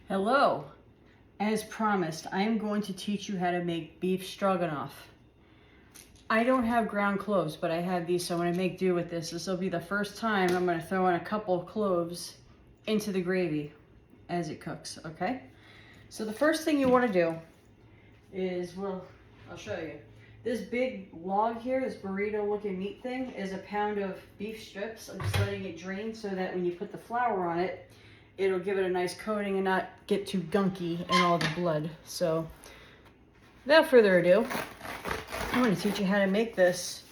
Hello. As promised, I am going to teach you how to make beef stroganoff. I don't have ground cloves, but I have these, so I'm going to make do with this. This will be the first time I'm going to throw in a couple of cloves into the gravy as it cooks, okay? So the first thing you want to do is, well, I'll show you. This big log here, this burrito looking meat thing, is a pound of beef strips. I'm just letting it drain so that when you put the flour on it, it'll give it a nice coating and not get too gunky and all the blood. So without further ado, I'm going to teach you how to make this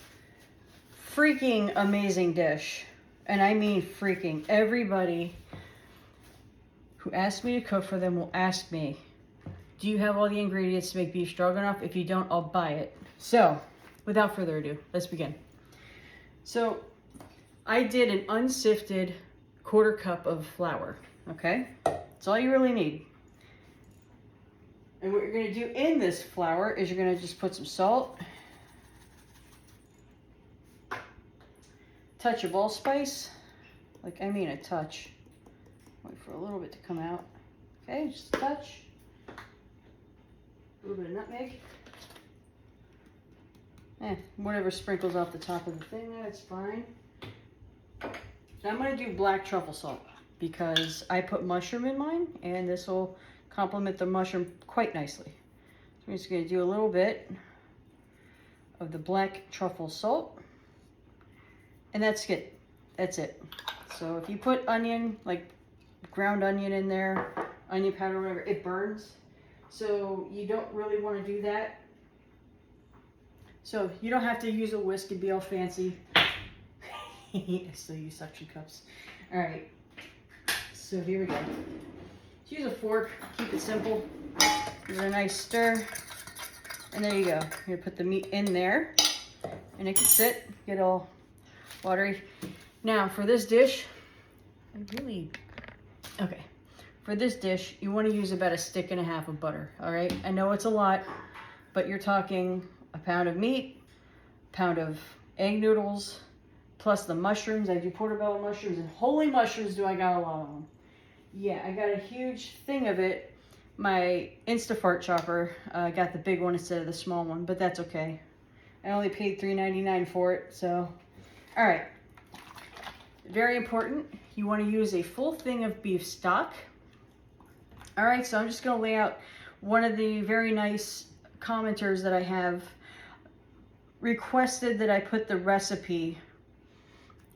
freaking amazing dish. And I mean freaking. Everybody who asks me to cook for them will ask me, do you have all the ingredients to make beef stroganoff? If you don't, I'll buy it. So without further ado, let's begin. So I did an unsifted 1/4 cup of flour. Okay, that's all you really need. And what you're going to do in this flour is you're going to just put some salt, touch of allspice, like I mean a touch. Wait for a little bit to come out. Okay, just a touch. A little bit of nutmeg. Whatever sprinkles off the top of the thing, that's fine. Now I'm going to do black truffle salt because I put mushroom in mine, and this will complement the mushroom quite nicely. So I'm just going to do a little bit of the black truffle salt, and that's it. That's it. So if you put onion, like ground onion in there, onion powder, whatever, it burns. So you don't really want to do that. So you don't have to use a whisk and be all fancy. I still use suction cups. All right, so here we go. Just use a fork, keep it simple. Give it a nice stir, and there you go. You're gonna put the meat in there, and it can sit, get all watery. Now for this dish, for this dish, you want to use about 1.5 sticks of butter. All right, I know it's a lot, but you're talking a pound of meat, a pound of egg noodles, plus the mushrooms. I do portobello mushrooms, and holy mushrooms do I got a lot of them. Yeah, I got a huge thing of it. My Instafart chopper got the big one instead of the small one, but that's okay. I only paid $3.99 for it, so. All right, very important. You want to use a full thing of beef stock. All right, so I'm just going to lay out one of the very nice commenters that I have requested that I put the recipe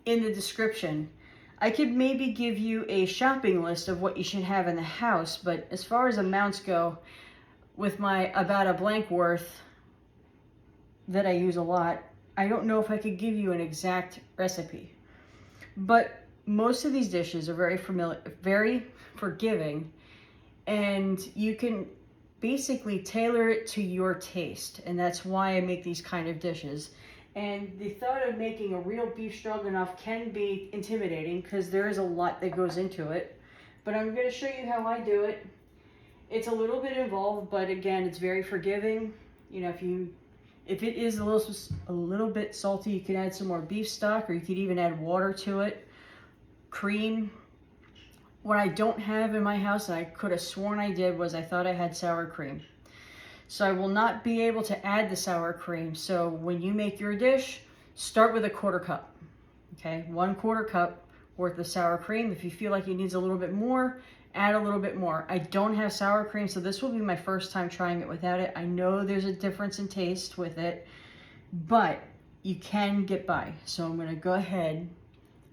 in the description. I could maybe give you a shopping list of what you should have in the house, but as far as amounts go, with my about a blank worth that I use a lot, I don't know if I could give you an exact recipe. But most of these dishes are very familiar, very forgiving, and you can basically tailor it to your taste, and that's why I make these kind of dishes. And the thought of making a real beef stroganoff can be intimidating because there is a lot that goes into it. But I'm going to show you how I do it. It's a little bit involved, but again, it's very forgiving. You know, if it is a little bit salty, you can add some more beef stock, or you could even add water to it, cream. What I don't have in my house, and I could have sworn I did, was I thought I had sour cream. So I will not be able to add the sour cream. So when you make your dish, start with a 1/4 cup. Okay, 1/4 cup worth of sour cream. If you feel like it needs a little bit more, add a little bit more. I don't have sour cream, so this will be my first time trying it without it. I know there's a difference in taste with it, but you can get by. So I'm gonna go ahead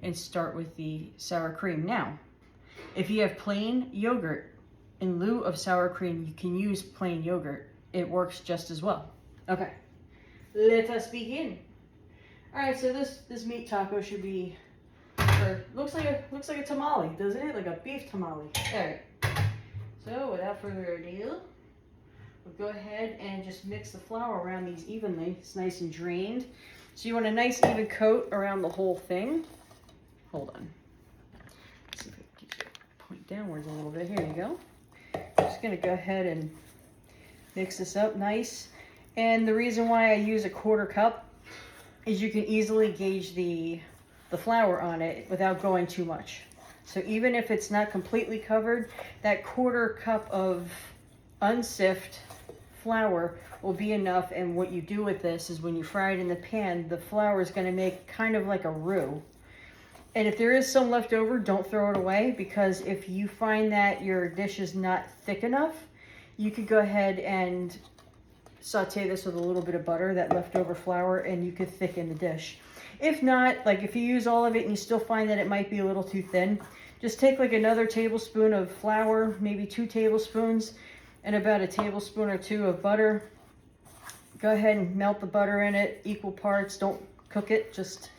and start with the sour cream. Now, if you have plain yogurt, in lieu of sour cream, you can use plain yogurt. It works just as well. Okay, let us begin. All right, so this meat taco should be, or looks like a tamale, doesn't it? Like a beef tamale. All right. So without further ado, we'll go ahead and just mix the flour around these evenly. It's nice and drained. So you want a nice even coat around the whole thing. Hold on. Let's see if I can get you point downwards a little bit. Here you go. I'm just gonna go ahead and mix this up nice. And the reason why I use a 1/4 cup is you can easily gauge the flour on it without going too much. So even if it's not completely covered, that 1/4 cup of unsifted flour will be enough. And what you do with this is when you fry it in the pan, the flour is going to make kind of like a roux. And if there is some left over, don't throw it away, because if you find that your dish is not thick enough, you could go ahead and saute this with a little bit of butter, that leftover flour, and you could thicken the dish. If not, like if you use all of it and you still find that it might be a little too thin, just take like another tablespoon of flour, maybe 2 tablespoons, and about a tablespoon or 2 of butter. Go ahead and melt the butter in it, equal parts. Don't cook it, just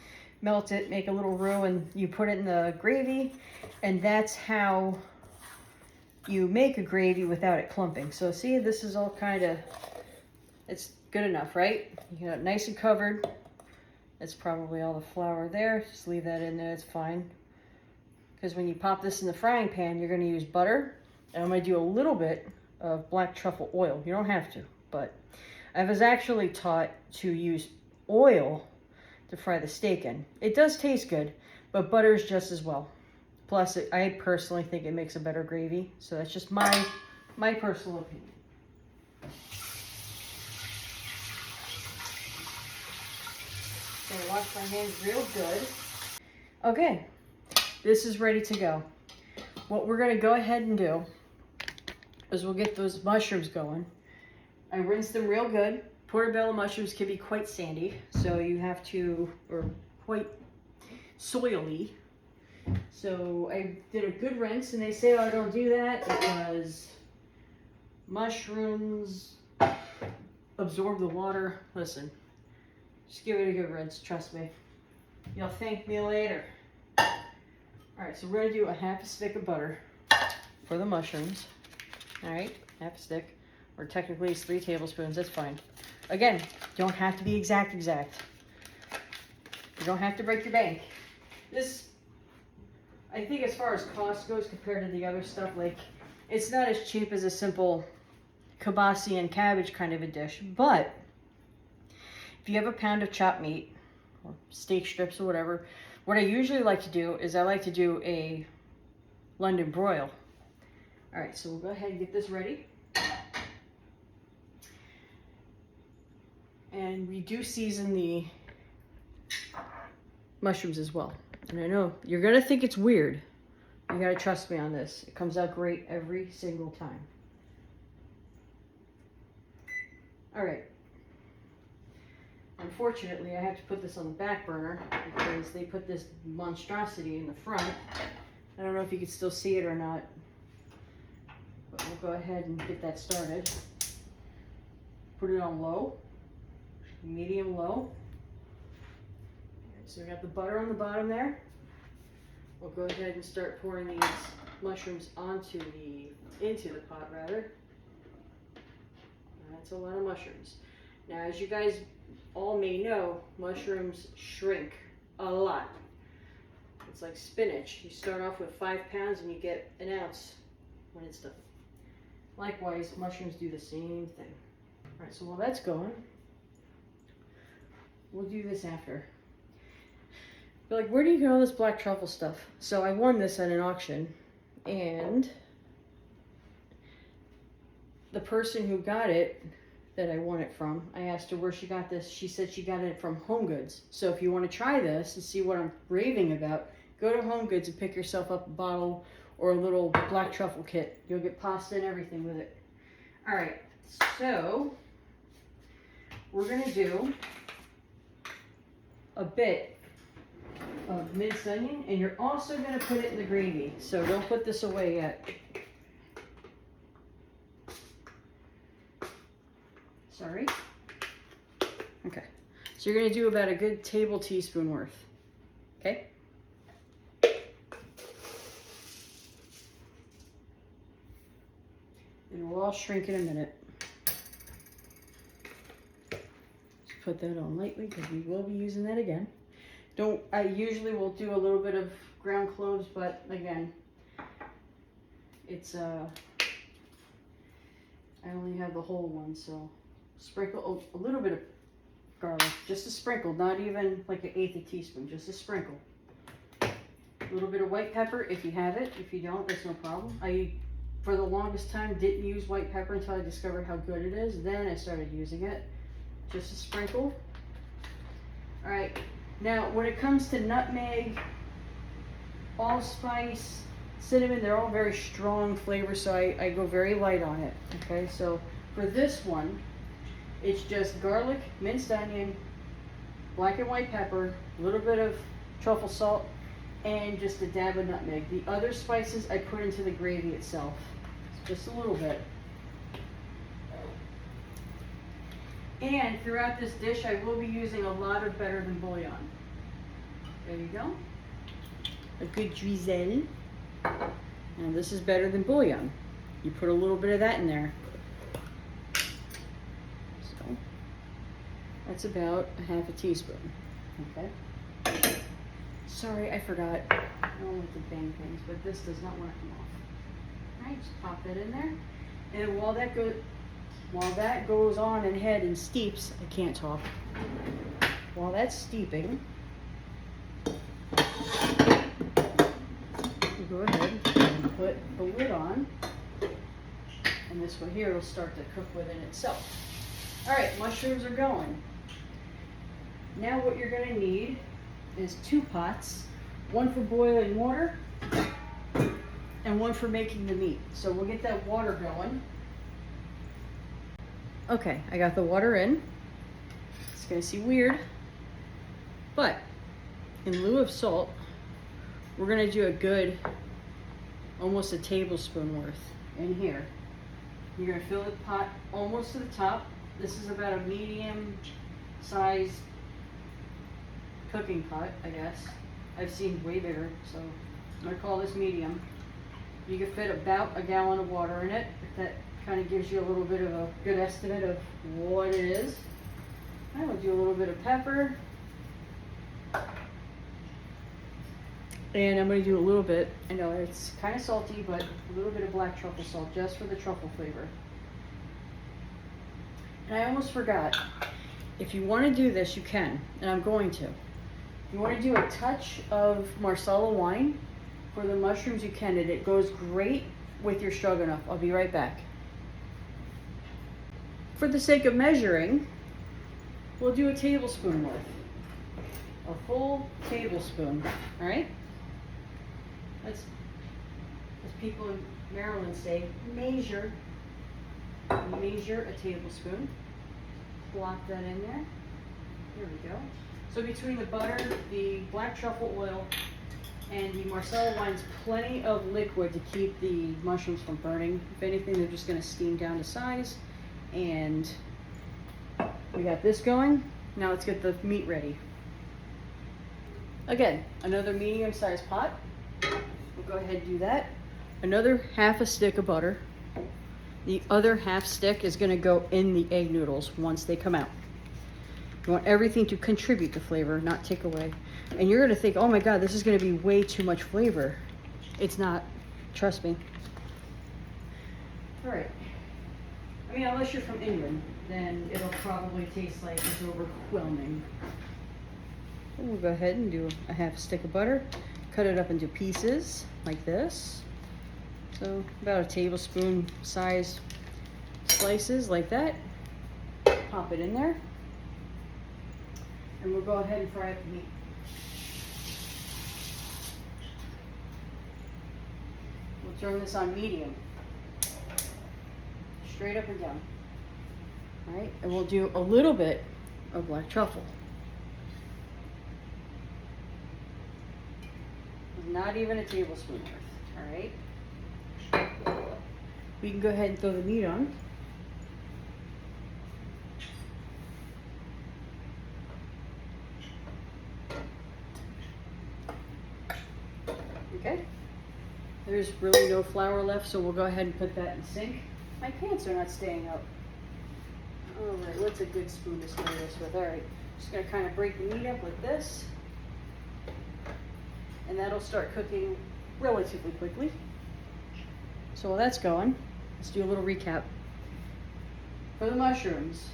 melt it, make a little roux, and you put it in the gravy. And that's how you make a gravy without it clumping. So see, this is all kind of, it's good enough, right? You got it nice and covered. That's probably all the flour there. Just leave that in there, it's fine. Because when you pop this in the frying pan, you're going to use butter. And I'm going to do a little bit of black truffle oil. You don't have to, but I was actually taught to use oil to fry the steak in. It does taste good, but butter is just as well. Plus, I personally think it makes a better gravy. So that's just my personal opinion. Gonna wash my hands real good. Okay, this is ready to go. What we're gonna go ahead and do is we'll get those mushrooms going. I rinse them real good. Portobello mushrooms can be quite sandy, so you have to, or quite soily. So I did a good rinse, and they say, oh, I don't do that because mushrooms absorb the water. Listen, just give it a good rinse, trust me. You'll thank me later. All right, so we're gonna do a 1/2 stick of butter for the mushrooms. All right, 1/2 stick, or technically it's 3 tablespoons, that's fine. Again, don't have to be exact. You don't have to break your bank. This, I think as far as cost goes compared to the other stuff, like, it's not as cheap as a simple kielbasa and cabbage kind of a dish. But if you have a pound of chopped meat, or steak strips or whatever, what I usually like to do is I like to do a London broil. All right, so we'll go ahead and get this ready. And we do season the mushrooms as well. And I know you're gonna think it's weird. You gotta trust me on this. It comes out great every single time. All right. Unfortunately, I have to put this on the back burner because they put this monstrosity in the front. I don't know if you can still see it or not, but we'll go ahead and get that started. Put it on low, medium low. So we got the butter on the bottom there. We'll go ahead and start pouring these mushrooms into the pot rather. That's a lot of mushrooms. Now, as you guys all may know, mushrooms shrink a lot. It's like spinach. You start off with 5 pounds and you get an ounce when it's done. Likewise, mushrooms do the same thing. All right, so while that's going, we'll do this after. You're like, where do you get all this black truffle stuff? So I won this at an auction, and the person who got it, that I won it from, I asked her where she got this. She said she got it from Home Goods. So if you want to try this and see what I'm raving about, go to Home Goods and pick yourself up a bottle or a little black truffle kit. You'll get pasta and everything with it. All right, so we're gonna do a bit of minced onion, and you're also gonna put it in the gravy. So don't put this away yet. Sorry. Okay. So you're going to do about a good teaspoon worth. Okay? And we'll all shrink in a minute. Just put that on lightly because we will be using that again. I usually will do a little bit of ground cloves, but again, it's I only have the whole one, so sprinkle a little bit of garlic, just a sprinkle, not even like an 1/8 teaspoon, just a sprinkle. A little bit of white pepper if you have it. If you don't, that's no problem. I, for the longest time, didn't use white pepper until I discovered how good it is. Then I started using it. Just a sprinkle. All right. Now, when it comes to nutmeg, allspice, cinnamon, they're all very strong flavors, so I go very light on it. Okay, so for this one, it's just garlic, minced onion, black and white pepper, a little bit of truffle salt, and just a dab of nutmeg. The other spices I put into the gravy itself, just a little bit. And throughout this dish, I will be using a lot of better than bouillon. There you go. A good drizzle. Now this is better than bouillon. You put a little bit of that in there. So that's about a half a teaspoon. Okay. Sorry, I forgot. I don't like to bang things, but this does not want to come off. All right, just pop that in there. And while that goes on ahead and steeps, I can't talk. While that's steeping, you go ahead and put the lid on, and this way here will start to cook within itself. All right, mushrooms are going. Now what you're gonna need is 2 pots, one for boiling water and one for making the meat. So we'll get that water going. Okay, I got the water in. It's gonna seem weird, but in lieu of salt, we're gonna do a good, almost a tablespoon worth in here. You're gonna fill the pot almost to the top. This is about a medium size cooking pot, I guess. I've seen way bigger, so I'm gonna call this medium. You can fit about a gallon of water in it, if that kind of gives you a little bit of a good estimate of what it is. I will do a little bit of pepper. And I'm going to do a little bit, I know it's kind of salty, but a little bit of black truffle salt just for the truffle flavor. And I almost forgot, if you want to do this, you can, and I'm going to. If you want to do a touch of Marsala wine for the mushrooms, you can, and it goes great with your stroganoff. I'll be right back. For the sake of measuring, we'll do a tablespoon worth. A full tablespoon, all right? Let's, as people in Maryland say, measure a tablespoon. Plop that in there. Here we go. So between the butter, the black truffle oil, and the Marsala wine's plenty of liquid to keep the mushrooms from burning. If anything, they're just gonna steam down to size. And we got this going. Now let's get the meat ready. Again, another medium-sized pot. We'll go ahead and do that. Another half a stick of butter. The other half stick is gonna go in the egg noodles once they come out. You want everything to contribute to flavor, not take away. And you're gonna think, oh my God, this is gonna be way too much flavor. It's not, trust me. All right. I mean, unless you're from England, then it'll probably taste like it's overwhelming. And we'll go ahead and do a half stick of butter. Cut it up into pieces like this. So about a tablespoon size slices like that. Pop it in there. And we'll go ahead and fry up the meat. We'll turn this on medium. Straight up and down. All right, and we'll do a little bit of black truffle. Not even a tablespoon worth, all right? We can go ahead and throw the meat on. Okay, there's really no flour left, so we'll go ahead and put that in the sink. My pants are not staying up. All right, what's a good spoon to stir this with? All right, just gonna kind of break the meat up like this. And that'll start cooking relatively quickly. So while that's going, let's do a little recap. For the mushrooms,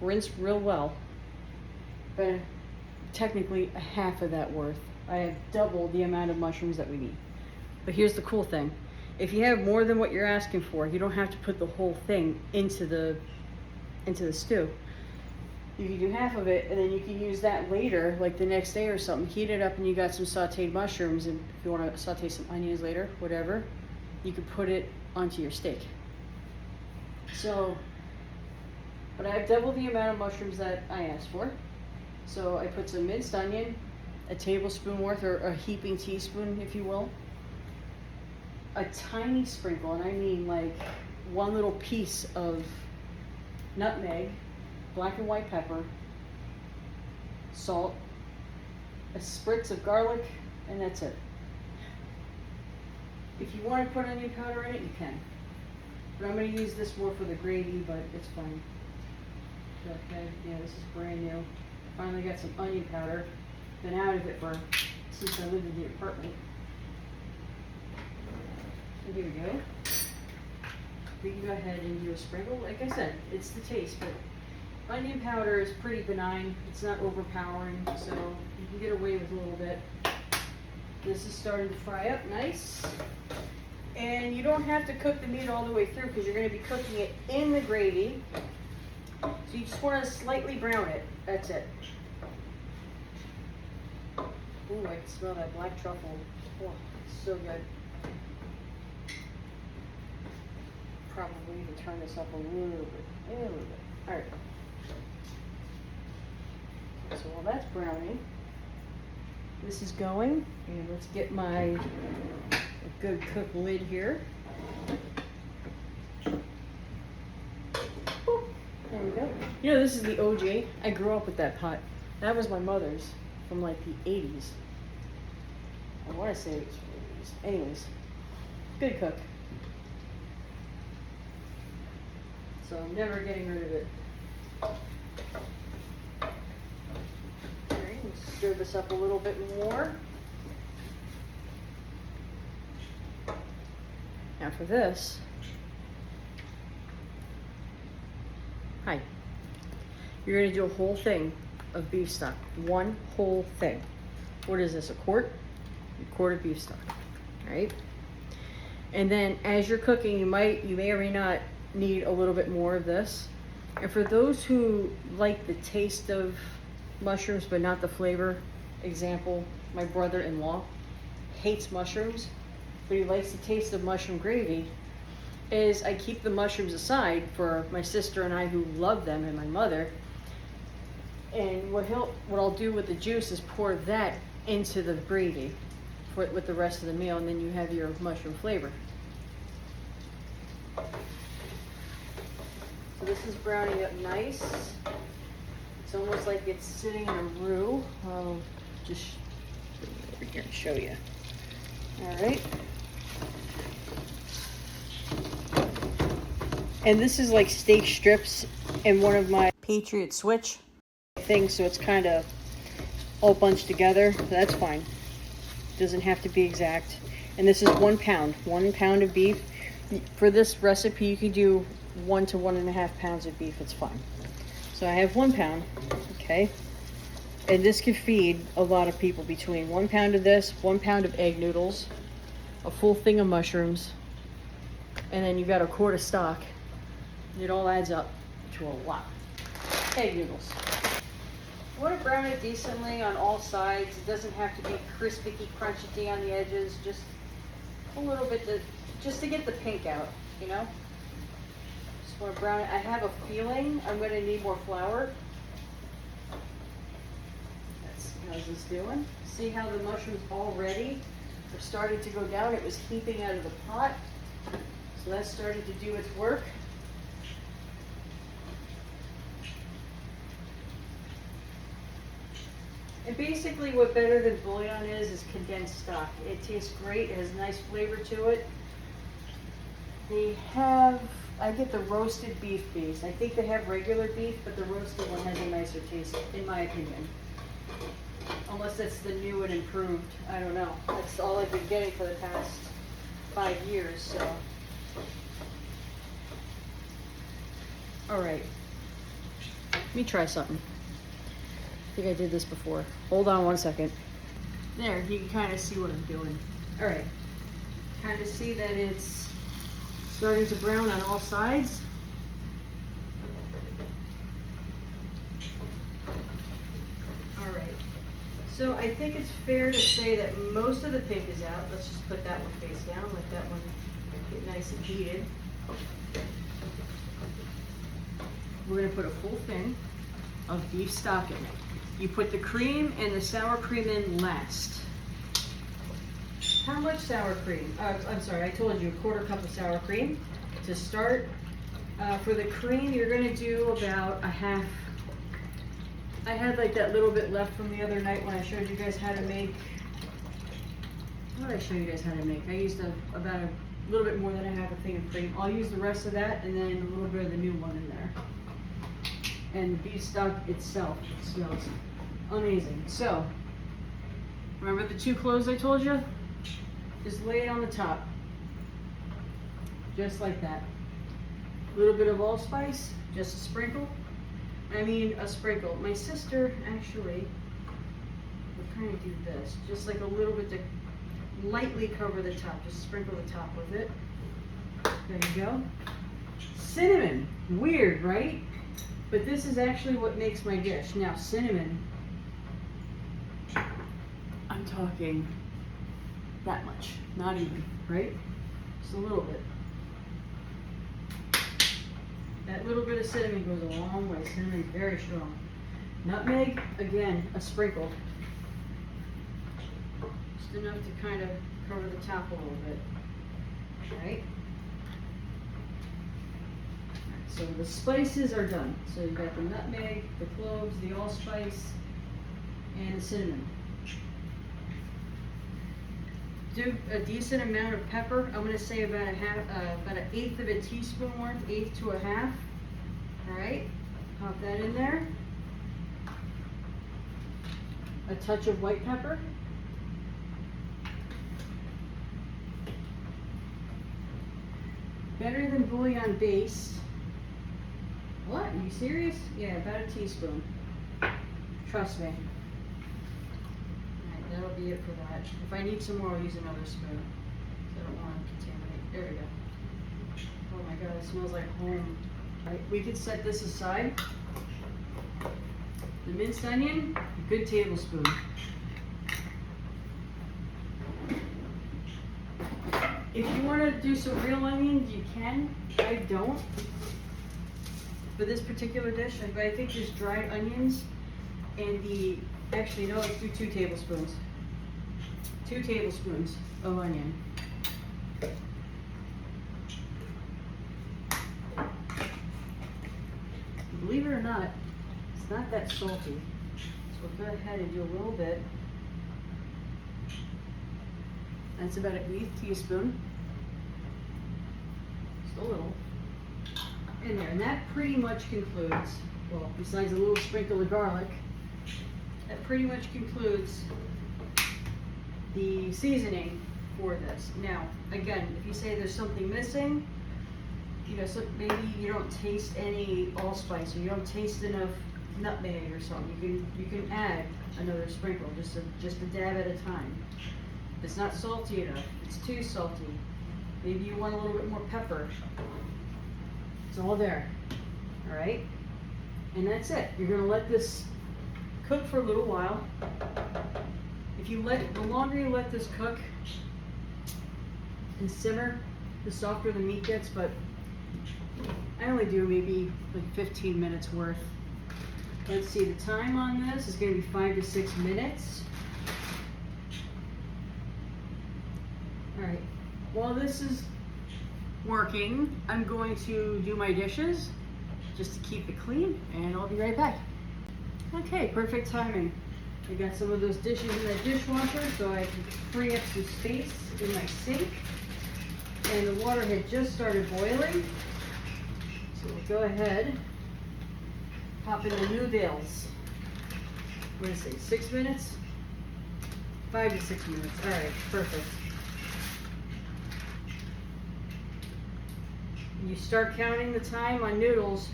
rinse real well, but technically a half of that worth. I have double the amount of mushrooms that we need. But here's the cool thing. If you have more than what you're asking for, you don't have to put the whole thing into the stew. You can do half of it, and then you can use that later, like the next day or something. Heat it up, and you got some sauteed mushrooms, and if you want to saute some onions later, whatever, you can put it onto your steak. So, but I have double the amount of mushrooms that I asked for. So I put some minced onion, a tablespoon worth, or a heaping teaspoon, if you will. A tiny sprinkle, and I mean like one little piece of nutmeg, black and white pepper, salt, a spritz of garlic, and that's it. If you want to put onion powder in it, you can. But I'm going to use this more for the gravy, but it's fine. Okay, yeah, this is brand new. Finally got some onion powder. Been out of it since I lived in the apartment. And here we go. We can go ahead and do a sprinkle. Like I said, it's the taste, but onion powder is pretty benign. It's not overpowering, so you can get away with a little bit. This is starting to fry up nice. And you don't have to cook the meat all the way through because you're going to be cooking it in the gravy. So you just want to slightly brown it. That's it. Ooh, I can smell that black truffle. Oh, it's so good. Probably even turn this up a little bit. All right. So while that's browning, this is going, and let's get my good cook lid here. Ooh, there we go. You know, this is the OJ. I grew up with that pot. That was my mother's from like the 80s. I want to say it was from the 80s. Anyways, good cook. So I'm never getting rid of it. Alright, let's stir this up a little bit more. Now for this, you're going to do a whole thing of beef stock. One whole thing. What is this, a quart? A quart of beef stock, right? And then as you're cooking, you may or may not need a little bit more of this. And for those who like the taste of mushrooms but not the flavor, example, my brother-in-law hates mushrooms, but he likes the taste of mushroom gravy, is I keep the mushrooms aside for my sister and I who love them, and my mother. And what I'll do with the juice is pour that into the gravy with the rest of the meal, and then you have your mushroom flavor. So this is browning up nice. It's almost like it's sitting in a roux. I'll just bring it over here and show you. All right. And this is like steak strips in one of my Patriot Switch things, so it's kind of all bunched together. So that's fine. Doesn't have to be exact. And this is 1 pound. 1 pound of beef. For this recipe, you can do 1 to 1.5 pounds of beef. It's fine. So I have 1 pound. Okay. And this could feed a lot of people. Between 1 pound of this, 1 pound of egg noodles, a full thing of mushrooms, and then you've got a quart of stock. It all adds up to a lot. Egg noodles. You want to brown it decently on all sides. It doesn't have to be crispy, crunchy on the edges. Just a little bit just to get the pink out, you know? Just want to brown it. I have a feeling I'm going to need more flour. How's this doing? See how the mushrooms already are starting to go down? It was heaping out of the pot. So that's starting to do its work. And basically what better than bouillon is condensed stock. It tastes great. It has a nice flavor to it. I get the roasted beef base. I think they have regular beef, but the roasted one has a nicer taste, in my opinion. Unless that's the new and improved. I don't know. That's all I've been getting for the past 5 years, so. All right. Let me try something. I think I did this before. Hold on 1 second. There, you can kind of see what I'm doing. All right, kind of see that it's starting to brown on all sides. All right, so I think it's fair to say that most of the pink is out. Let's just put that one face down, let that one get nice and heated. We're gonna put a full thing of beef stock in it. You put the cream and the sour cream in last. How much sour cream? I'm sorry, I told you, 1/4 cup of sour cream to start. For the cream, you're gonna do about a half. I had like that little bit left from the other night when I showed you guys how to make. What did I show you guys how to make? I used about a little bit more than a half a thing of cream. I'll use the rest of that and then a little bit of the new one in there. And the beef stock itself smells amazing. So, remember the 2 cloves I told you? Just lay it on the top. Just like that. A little bit of allspice, just a sprinkle. A sprinkle. My sister actually would kind of do this. Just like a little bit to lightly cover the top. Just sprinkle the top with it. There you go. Cinnamon. Weird, right? But this is actually what makes my dish. Now, cinnamon, I'm talking that much, not even, right? Just a little bit. That little bit of cinnamon goes a long way. Cinnamon is very strong. Nutmeg, again, a sprinkle. Just enough to kind of cover the top a little bit, right? So the spices are done. So you've got the nutmeg, the cloves, the allspice, and the cinnamon. Do a decent amount of pepper. I'm going to say about about an 1/8 of a teaspoon worth, 1/8 to a half. All right, pop that in there. A touch of white pepper. Better than bouillon base. What? Are you serious? Yeah, about a teaspoon. Trust me. Alright, that'll be it for that. If I need some more, I'll use another spoon. I don't want to contaminate. There we go. Oh my god, it smells like home. Alright, we could set this aside. The minced onion, a good tablespoon. If you want to do some real onions, you can. I don't. For this particular dish, but I think just dried onions and actually no, let's do 2 tablespoons. 2 tablespoons of onion. Believe it or not, it's not that salty. So we'll go ahead and do a little bit. That's about an 1/8 teaspoon. Just a little. In there, and that pretty much concludes, well, besides a little sprinkle of garlic, that pretty much concludes the seasoning for this. Now, again, if you say there's something missing, so maybe you don't taste any allspice or you don't taste enough nutmeg or something, you can add another sprinkle, just a dab at a time. If it's not salty enough, if it's too salty, maybe you want a little bit more pepper. It's all there, all right? And that's it. You're gonna let this cook for a little while. The longer you let this cook and simmer, the softer the meat gets, but I only do maybe like 15 minutes worth. Let's see, the time on this is gonna be 5 to 6 minutes. All right, while this is working, I'm going to do my dishes just to keep it clean, and I'll be right back. Okay, perfect timing. I got some of those dishes in the dishwasher so I can free up some space in my sink, and the water had just started boiling, so we'll go ahead, pop in the noodles. What did I say, 6 minutes? 5 to 6 minutes, all right, perfect. You start counting the time on noodles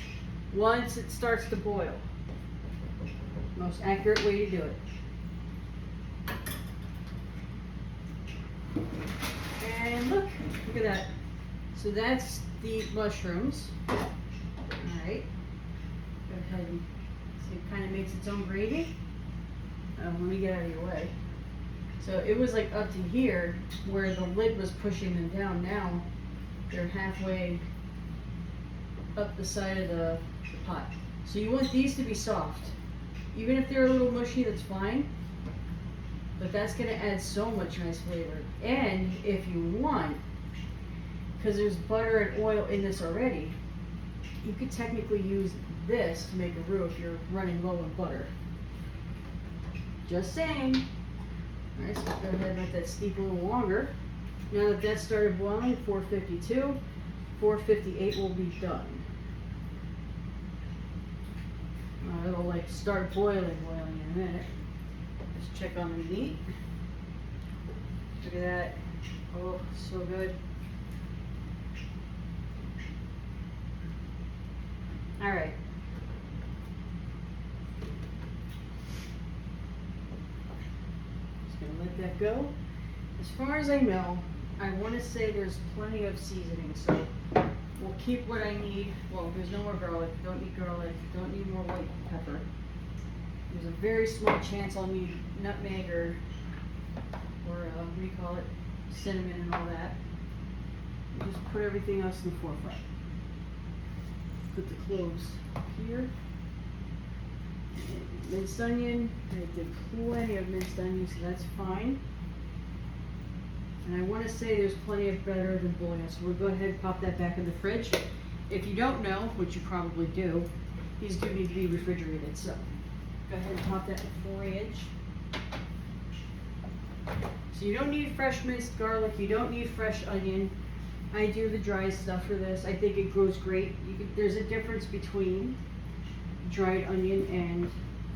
once it starts to boil. Most accurate way to do it. Look at that. So that's the mushrooms. All right. Go ahead and see, it kind of makes its own gravy. Let me get out of your way. So it was like up to here where the lid was pushing them down. Now they're halfway up the side of the pot. So you want these to be soft. Even if they're a little mushy, that's fine. But that's gonna add so much nice flavor. And if you want, because there's butter and oil in this already, you could technically use this to make a roux if you're running low on butter. Just saying. Alright, so go ahead and let that steep a little longer. Now that that started boiling, 452, 458 will be done. It'll like start boiling in a minute. Let's check on the meat. Look at that. Oh, so good. Alright. Just gonna let that go. As far as I know, I want to say there's plenty of seasoning, so we'll keep what I need. Well, there's no more garlic. Don't need garlic. Don't need more white pepper. There's a very small chance I'll need nutmeg or what do you call it? Cinnamon and all that. Just put everything else in the forefront. Put the cloves here. Minced onion. I did plenty of minced onion, so that's fine. And I want to say there's plenty of butter than bouillon, so we'll go ahead and pop that back in the fridge. If you don't know, which you probably do, these do need to be refrigerated, so go ahead and pop that in the fridge. So you don't need fresh minced garlic, you don't need fresh onion. I do the dry stuff for this. I think it grows great. There's a difference between dried onion and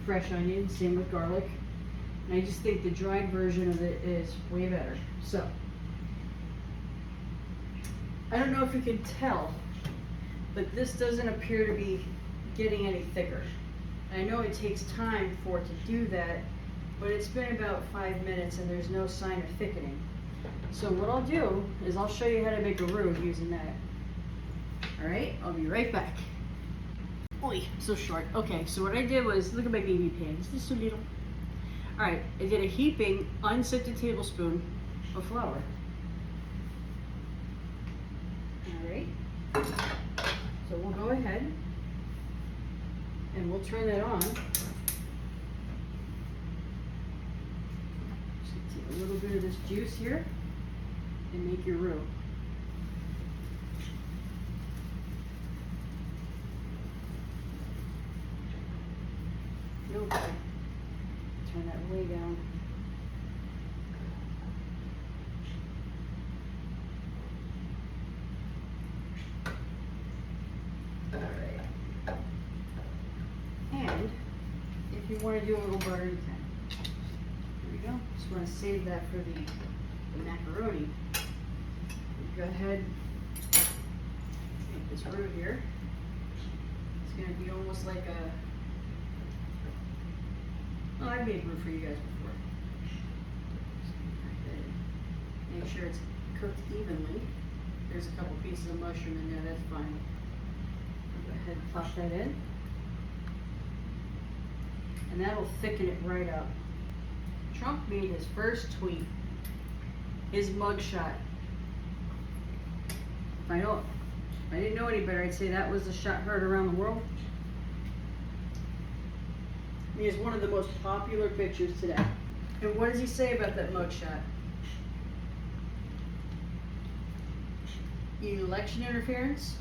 fresh onion, same with garlic. And I just think the dried version of it is way better. So, I don't know if you can tell, but this doesn't appear to be getting any thicker. I know it takes time for it to do that, but it's been about 5 minutes and there's no sign of thickening. So what I'll do is I'll show you how to make a roux using that. Alright, I'll be right back. Oi, so short. Okay, so what I did was, look at my baby pan, it's just so little. Alright, I did a heaping unsifted tablespoon of flour. Alright, so we'll go ahead and we'll turn that on. Just take a little bit of this juice here and make your roux. Okay. Turn that way down. Alright. And if you want to do a little butter, you can. There we go. Just want to save that for the macaroni. Go ahead, make this roux here. It's going to be almost like a, well, I've made roux for you guys before. Make sure it's cooked evenly. There's a couple pieces of mushroom in there, that's fine. Go ahead and pop that in. And that'll thicken it right up. Trump made his first tweet, his mugshot. If I didn't know any better, I'd say that was the shot heard around the world. He is one of the most popular pictures today. And what does he say about that mugshot? Election interference,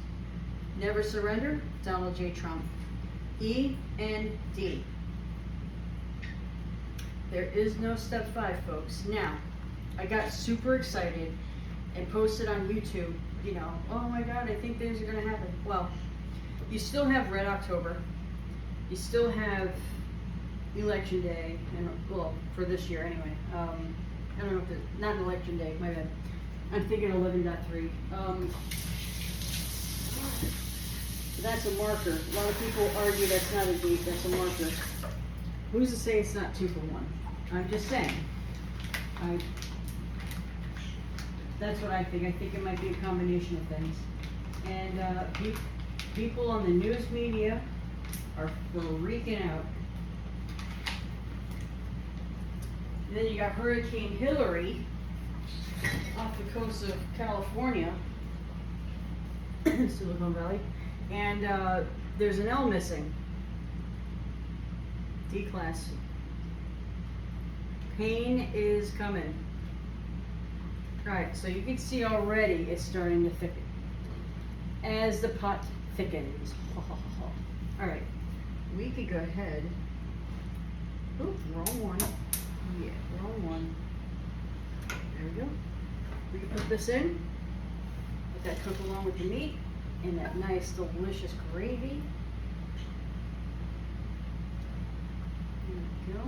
never surrender, Donald J. Trump. E-N-D. There is no step 5, folks. Now, I got super excited and posted on YouTube, you know, oh my God, I think things are going to happen. Well, you still have Red October. You still have Election Day, and well, for this year anyway. I don't know if it's not Election Day, my bad. I'm thinking 11.3. That's a marker. A lot of people argue that's not a date, that's a marker. Who's to say it's not 2 for 1? I'm just saying. That's what I think. I think it might be a combination of things. And people on the news media are freaking out. And then you got Hurricane Hillary off the coast of California, Silicon Valley, and there's an L missing. D-class. Pain is coming. Alright, so you can see already it's starting to thicken. As the pot thickens. Alright, we could go ahead. Oop, wrong one. Yeah, wrong one. There we go. We can put this in. Let that cook along with the meat and that nice, delicious gravy. There we go.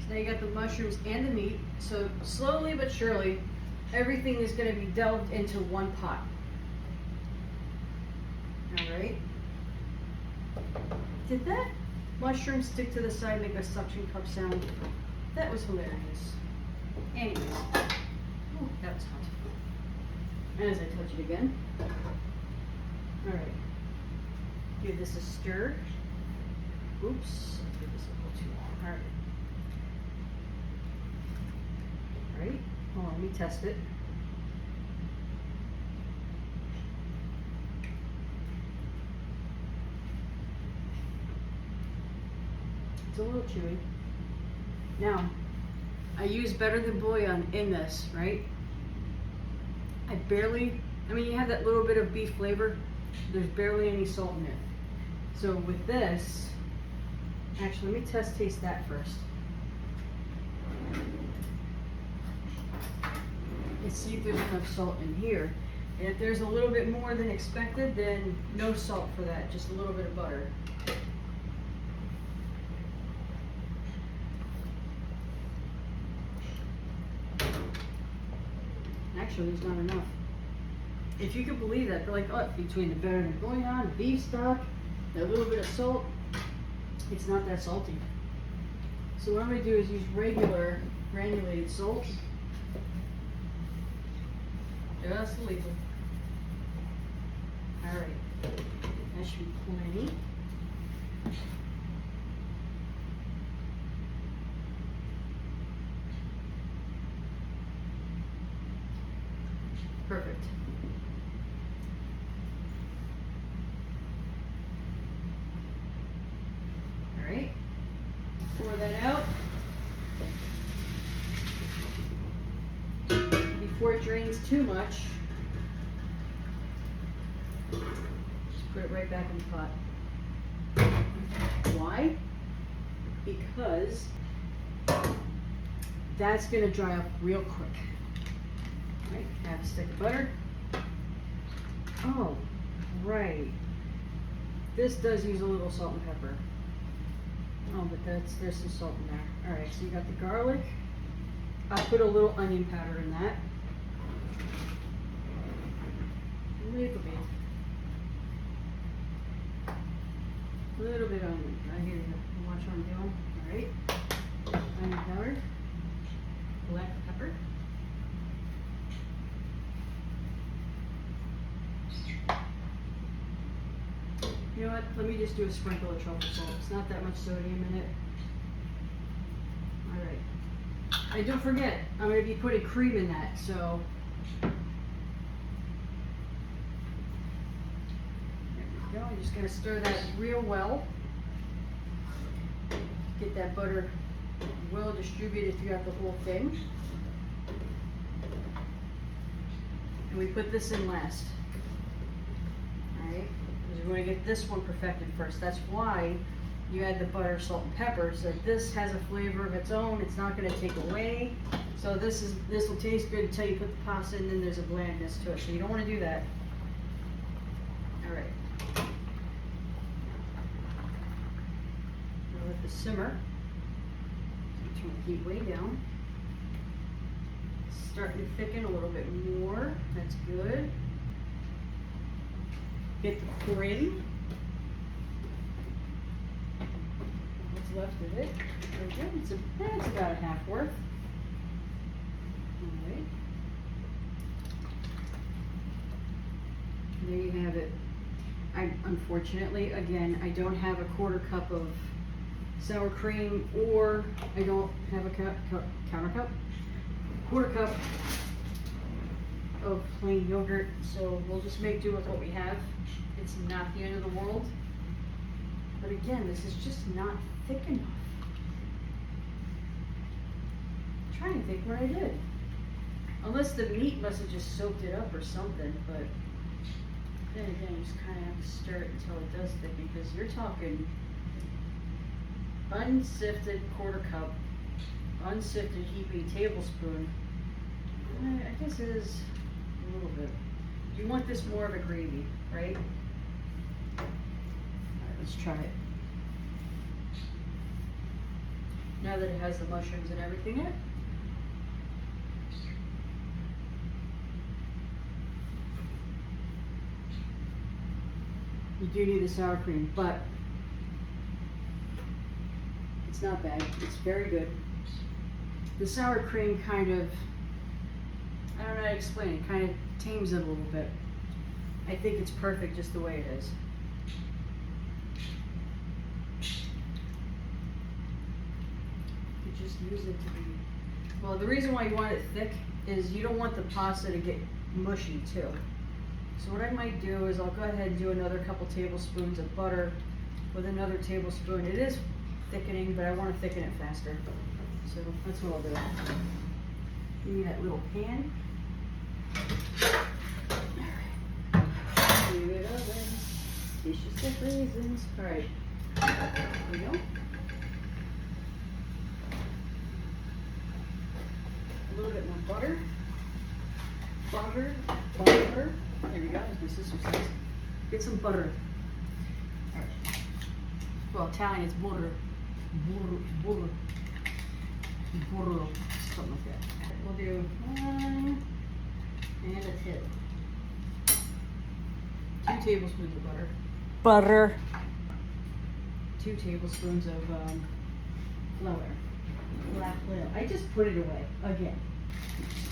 So now you got the mushrooms and the meat. So slowly but surely, everything is going to be delved into one pot. Alright. Did that mushroom stick to the side, make a suction cup sound? That was hilarious. Anyways. Ooh, that was hot. And as I touch it again. Alright. Give this a stir. Oops. I did this a little too long. Alright. Alright. Hold on, let me test it. It's a little chewy. Now, I use better than bouillon in this, right? I mean, you have that little bit of beef flavor. There's barely any salt in it. So with this, actually, let me taste that first. And see if there's enough salt in here. And if there's a little bit more than expected, then no salt for that, just a little bit of butter. Actually, there's not enough. If you could believe that, they're like, oh, between the better than bouillon, beef stock, a little bit of salt, it's not that salty. So what I'm going to do is use regular granulated salt. Just a little. Alright, that should be plenty. Perfect. All right, pour that out. Before it drains too much, just put it right back in the pot. Why? Because that's going to dry up real quick. Right, add a stick of butter. Oh, right. This does use a little salt and pepper. Oh, but there's some salt in there. Alright, so you got the garlic. I'll put a little onion powder in that. A little bit. A little bit of onion. I hear you. Watch what I'm doing. Alright. Onion powder. Black pepper. You know what? Let me just do a sprinkle of truffle salt. It's not that much sodium in it. Alright. And don't forget, I'm going to be putting cream in that, so. There we go. I'm just going to stir that real well. Get that butter well distributed throughout the whole thing. And we put this in last. Alright. Because we want to get this one perfected first. That's why you add the butter, salt, and pepper, so that this has a flavor of its own. It's not going to take away. So this will taste good until you put the pasta in, and then there's a blandness to it. So you don't want to do that. All right. We'll let this simmer. Turn the heat way down. Starting to thicken a little bit more. That's good. Get the cream. What's left of it? Very good. It's about a half worth. Alright. There you have it. Unfortunately, again, I don't have a quarter cup of sour cream, or I don't have a quarter cup of plain yogurt, so we'll just make do with what we have. It's not the end of the world, but again, this is just not thick enough. I'm trying to think what I did. Unless the meat must have just soaked it up or something, but then again, you just kind of have to stir it until it does thicken, because you're talking unsifted quarter cup, unsifted heaping tablespoon. I guess it is a little bit. You want this more of a gravy, right? Alright, let's try it. Now that it has the mushrooms and everything in it. You do need the sour cream, but it's not bad. It's very good. The sour cream kind of, I don't know how to explain it, kind of tames it a little bit. I think it's perfect just the way it is. You just use it to be, well, the reason why you want it thick is you don't want the pasta to get mushy too. So what I might do is I'll go ahead and do another couple tablespoons of butter with another tablespoon. It is thickening, but I want to thicken it faster. So that's what I'll do. Give me that little pan. Alright. Leave it open. Delicious raisins. Alright. There we go. A little bit more butter. Butter. There we go, as my sister says. Get some butter. Alright. Well, Italian is butter. Butter. Something like that. We'll do one and a tip. 2 tablespoons of butter. Butter. 2 tablespoons of flour. Black flour. I just put it away again.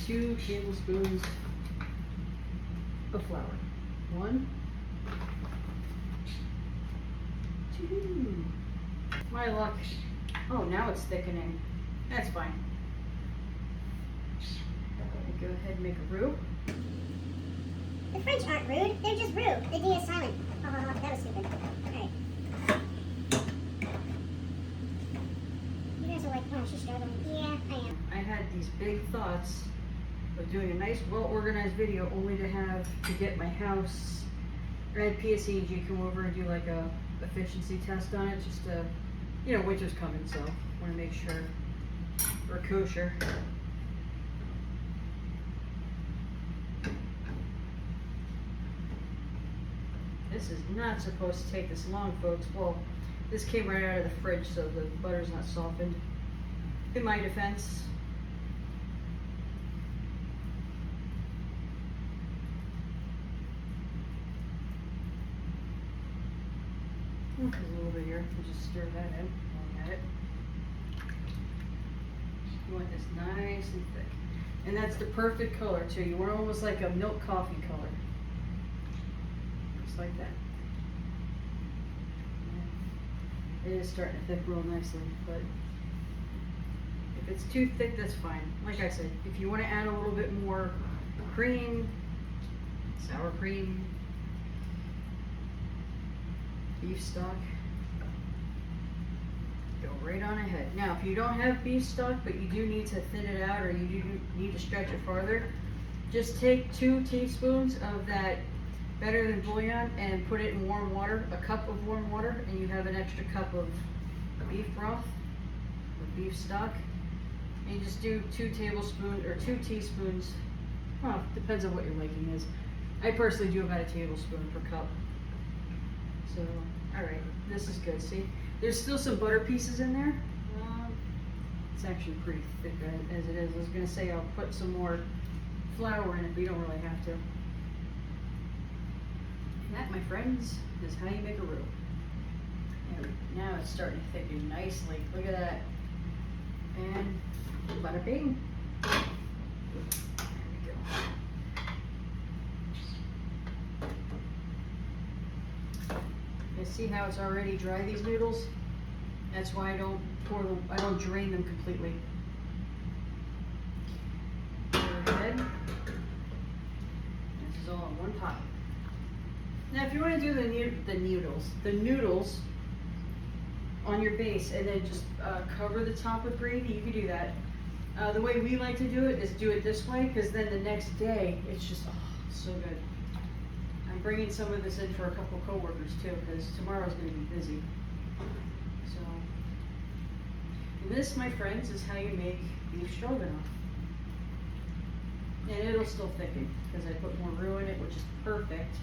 2 tablespoons of flour. 1, 2. My luck. Oh, now it's thickening. That's fine. Go ahead and make a roux. The French aren't rude, they're just rude. The D is silent. Oh, that was stupid. Alright. You guys are like, oh, she's struggling. Yeah, I am. I had these big thoughts of doing a nice, well-organized video, only to have to get my house. I had PSEG come over and do like a efficiency test on it, just to, you know, winter's coming, so I want to make sure we're kosher. This is not supposed to take this long, folks. Well, this came right out of the fridge, so the butter's not softened. In my defense. There's a little bit here. We'll just stir that in while we got it. You want this nice and thick. And that's the perfect color too. You want almost like a milk coffee color. Just like that. It is starting to thick real nicely, but if it's too thick, that's fine. Like I said, if you want to add a little bit more cream, sour cream, beef stock, go right on ahead. Now, if you don't have beef stock, but you do need to thin it out, or you do need to stretch it farther, just take 2 teaspoons of that better than bouillon and put it in warm water, a cup of warm water, and you have an extra cup of beef broth or beef stock. And you just do 2 tablespoons or 2 teaspoons. Well, depends on what your liking is. I personally do about a tablespoon per cup. So, all right, this is good. See, there's still some butter pieces in there. It's actually pretty thick as it is. I was gonna say I'll put some more flour in it, but you don't really have to. And that, my friends, is how you make a roux. And now it's starting to thicken nicely. Look at that. And bada bing. There we go. You see how it's already dry, these noodles? That's why I don't pour them, I don't drain them completely. Go ahead. This is all in one pot. Now if you want to do the noodles on your base and then just cover the top with gravy, you can do that. The way we like to do it is do it this way, because then the next day it's just so good. I'm bringing some of this in for a couple coworkers too, because tomorrow's going to be busy. So this, my friends, is how you make beef stroganoff. And it'll still thicken because I put more roux in it, which is perfect,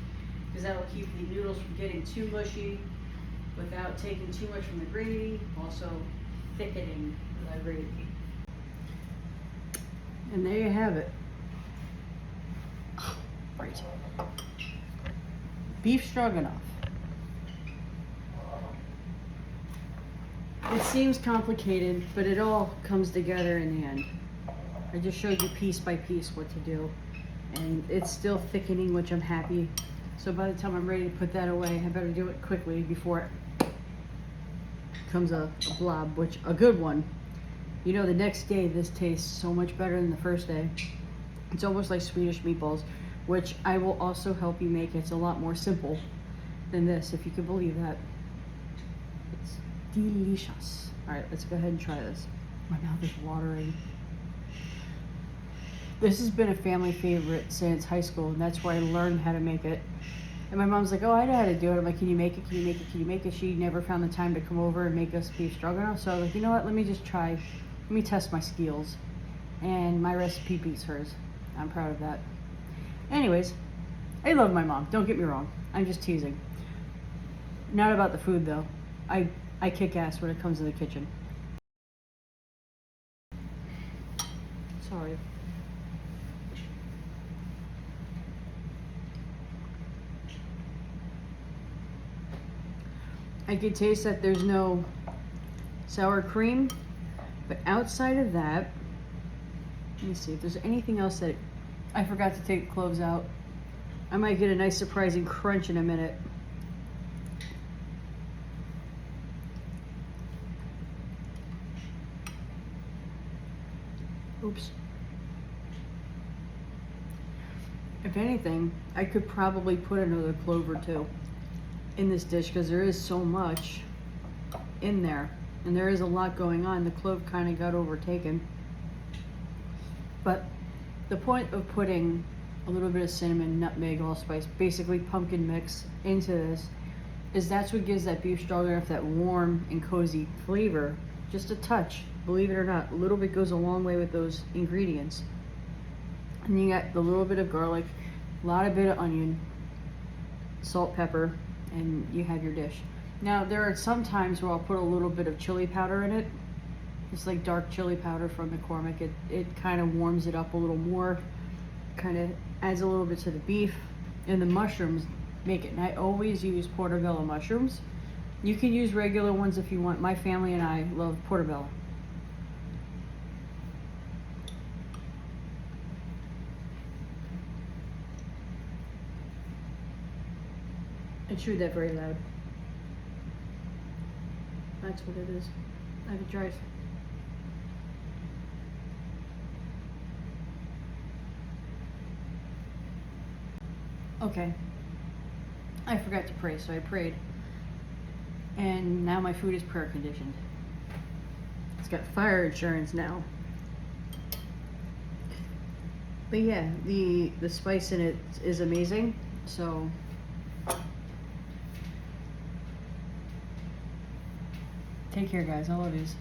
because that'll keep the noodles from getting too mushy without taking too much from the gravy, also thickening the gravy. And there you have it. Right. Beef stroganoff. It seems complicated, but it all comes together in the end. I just showed you piece by piece what to do, and it's still thickening, which I'm happy. So by the time I'm ready to put that away, I better do it quickly before it becomes a blob, which a good one. You know, the next day this tastes so much better than the first day. It's almost like Swedish meatballs, which I will also help you make. It's a lot more simple than this, if you can believe that. It's delicious. All right, let's go ahead and try this. My mouth is watering. This has been a family favorite since high school, and that's where I learned how to make it. And my mom's like, oh, I know how to do it. I'm like, can you make it? Can you make it? Can you make it? She never found the time to come over and make us beef stroganoff. So I was like, you know what? Let me just try. Let me test my skills. And my recipe beats hers. I'm proud of that. Anyways, I love my mom. Don't get me wrong. I'm just teasing. Not about the food, though. I kick ass when it comes to the kitchen. Sorry. I can taste that there's no sour cream, but outside of that, let me see if there's anything else that I forgot to take the cloves out. I might get a nice surprising crunch in a minute. Oops. If anything, I could probably put another clove or two in this dish, because there is so much in there and there is a lot going on. The clove kind of got overtaken, but the point of putting a little bit of cinnamon, nutmeg, allspice, basically pumpkin mix into this, is that's what gives that beef stroganoff that warm and cozy flavor. Just a touch, believe it or not, a little bit goes a long way with those ingredients. And you got the little bit of garlic, a lot of bit of onion, salt, pepper, and you have your dish. Now there are some times where I'll put a little bit of chili powder in it. It's like dark chili powder from McCormick. It kind of warms it up a little more, kind of adds a little bit to the beef, and the mushrooms make it. And I always use portobello mushrooms. You can use regular ones if you want. My family and I love portobello. I chewed that very loud. That's what it is. I have a drive. Okay. I forgot to pray, so I prayed. And now my food is prayer conditioned. It's got fire insurance now. But yeah, the spice in it is amazing. So take care, guys. I love yous.